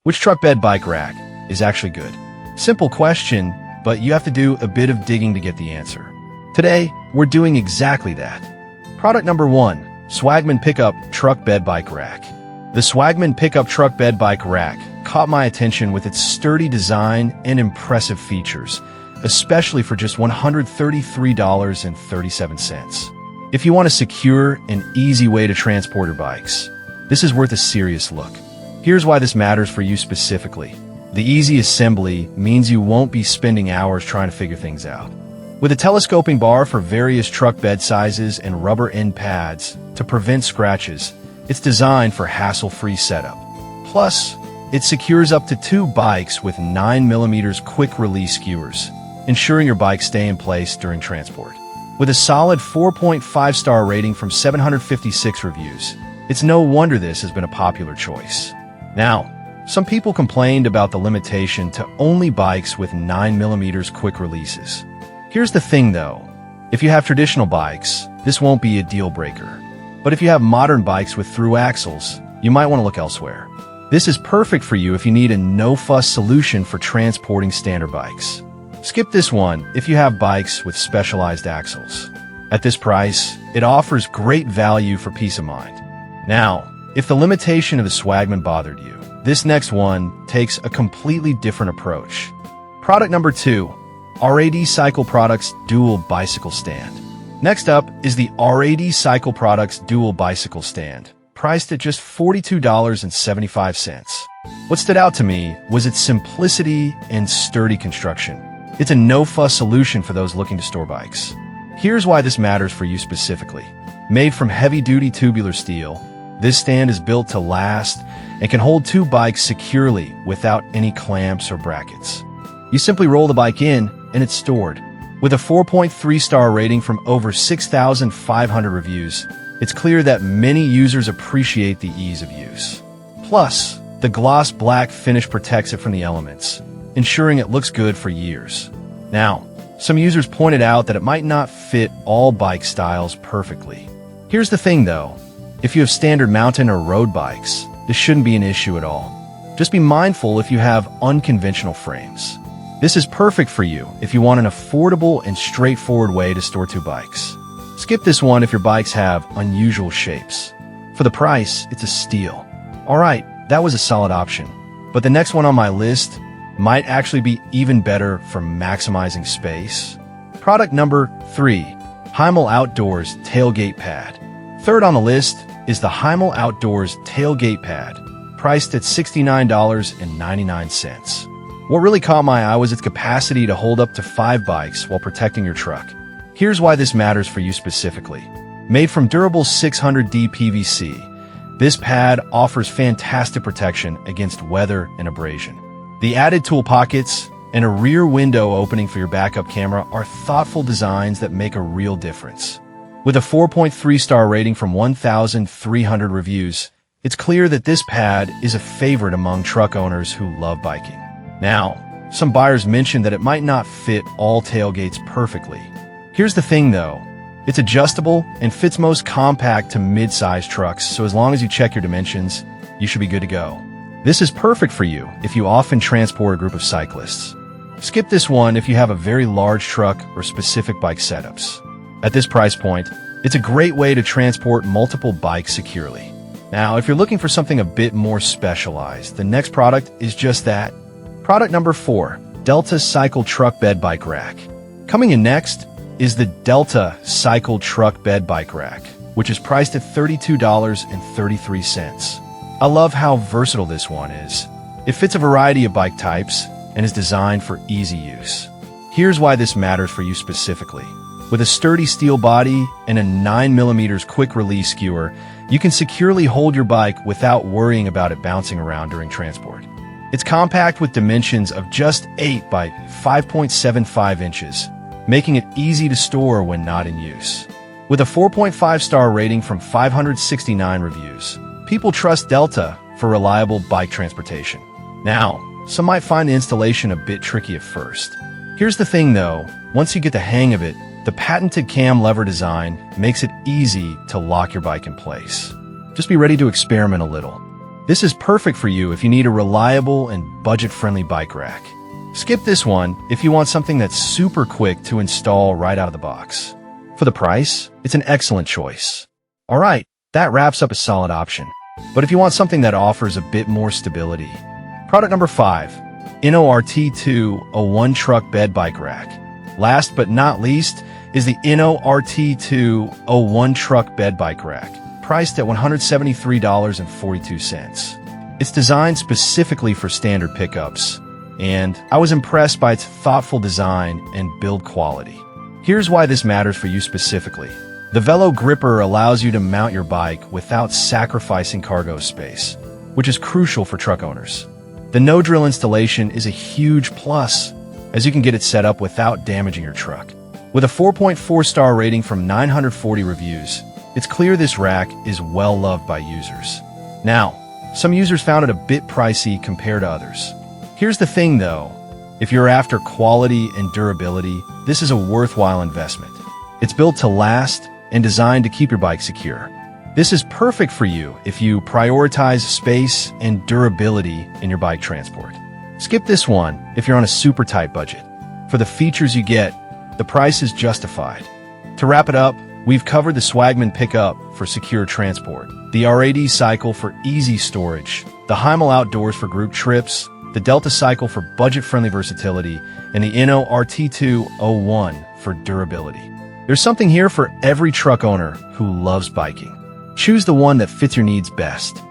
Which truck bed bike rack is actually good? Simple question, but you have to do a bit of digging to get the answer. Today, we're doing exactly that. Product number 1, Swagman Pickup Truck Bed Bike Rack. The Swagman Pickup Truck Bed Bike Rack caught my attention with its sturdy design and impressive features, especially for just $133.37. If you want a secure and easy way to transport your bikes, this is worth a serious look. Here's why this matters for you specifically. The easy assembly means you won't be spending hours trying to figure things out. With a telescoping bar for various truck bed sizes and rubber end pads to prevent scratches, it's designed for hassle-free setup. Plus, it secures up to 2 bikes with 9mm quick-release skewers, ensuring your bikes stay in place during transport. With a solid 4.5-star rating from 756 reviews, it's no wonder this has been a popular choice. Now, some people complained about the limitation to only bikes with 9mm quick releases. Here's the thing though, if you have traditional bikes, this won't be a deal breaker. But if you have modern bikes with through axles, you might want to look elsewhere. This is perfect for you if you need a no-fuss solution for transporting standard bikes. Skip this one if you have bikes with specialized axles. At this price, it offers great value for peace of mind. Now, if the limitation of the Swagman bothered you, this next one takes a completely different approach. Product number 2, RAD Cycle Products Dual Bicycle Stand. Next up is the RAD Cycle Products Dual Bicycle Stand, priced at just $42.75. What stood out to me was its simplicity and sturdy construction. It's a no-fuss solution for those looking to store bikes. Here's why this matters for you specifically. Made from heavy-duty tubular steel, this stand is built to last and can hold 2 bikes securely without any clamps or brackets. You simply roll the bike in and it's stored. With a 4.3-star rating from over 6,500 reviews, it's clear that many users appreciate the ease of use. Plus, the gloss black finish protects it from the elements, ensuring it looks good for years. Now, some users pointed out that it might not fit all bike styles perfectly. Here's the thing though, if you have standard mountain or road bikes, this shouldn't be an issue at all. Just be mindful if you have unconventional frames. This is perfect for you if you want an affordable and straightforward way to store 2 bikes. Skip this one if your bikes have unusual shapes. For the price, it's a steal. Alright, that was a solid option. But the next one on my list might actually be even better for maximizing space. Product number 3, Heimel Outdoors Tailgate Pad. Third on the list is the Heimel Outdoors Tailgate Pad, priced at $69.99. What really caught my eye was its capacity to hold up to 5 bikes while protecting your truck. Here's why this matters for you specifically. Made from durable 600D PVC, this pad offers fantastic protection against weather and abrasion. The added tool pockets and a rear window opening for your backup camera are thoughtful designs that make a real difference. With a 4.3-star rating from 1,300 reviews, it's clear that this pad is a favorite among truck owners who love biking. Now, some buyers mentioned that it might not fit all tailgates perfectly. Here's the thing though, it's adjustable and fits most compact to mid-sized trucks, so as long as you check your dimensions, you should be good to go. This is perfect for you if you often transport a group of cyclists. Skip this one if you have a very large truck or specific bike setups. At this price point, it's a great way to transport multiple bikes securely. Now, if you're looking for something a bit more specialized, the next product is just that. Product number 4, Delta Cycle Truck Bed Bike Rack. Coming in next is the Delta Cycle Truck Bed Bike Rack, which is priced at $32.33. I love how versatile this one is. It fits a variety of bike types and is designed for easy use. Here's why this matters for you specifically. With a sturdy steel body and a 9mm quick-release skewer, you can securely hold your bike without worrying about it bouncing around during transport. It's compact with dimensions of just 8 by 5.75 inches, making it easy to store when not in use. With a 4.5-star rating from 569 reviews, people trust Delta for reliable bike transportation. Now, some might find the installation a bit tricky at first. Here's the thing though, once you get the hang of it, the patented cam lever design makes it easy to lock your bike in place. Just be ready to experiment a little. This is perfect for you if you need a reliable and budget-friendly bike rack. Skip this one if you want something that's super quick to install right out of the box. For the price, it's an excellent choice. Alright, that wraps up a solid option. But if you want something that offers a bit more stability, product number 5, InnoRT2 a one-truck bed bike rack. Last but not least is the InnoRT2 a one-truck bed bike rack, priced at $173.42. It's designed specifically for standard pickups, and I was impressed by its thoughtful design and build quality. Here's why this matters for you specifically. The Velo Gripper allows you to mount your bike without sacrificing cargo space, which is crucial for truck owners. The no-drill installation is a huge plus, as you can get it set up without damaging your truck. With a 4.4-star rating from 940 reviews, it's clear this rack is well loved by users. Now, some users found it a bit pricey compared to others. Here's the thing though, if you're after quality and durability, this is a worthwhile investment. It's built to last and designed to keep your bike secure. This is perfect for you if you prioritize space and durability in your bike transport. Skip this one if you're on a super tight budget. For the features you get, the price is justified. To wrap it up, we've covered the Swagman pickup for secure transport, the RAD cycle for easy storage, the Heimel Outdoors for group trips, the Delta cycle for budget-friendly versatility, and the InnoRT201 for durability. There's something here for every truck owner who loves biking. Choose the one that fits your needs best.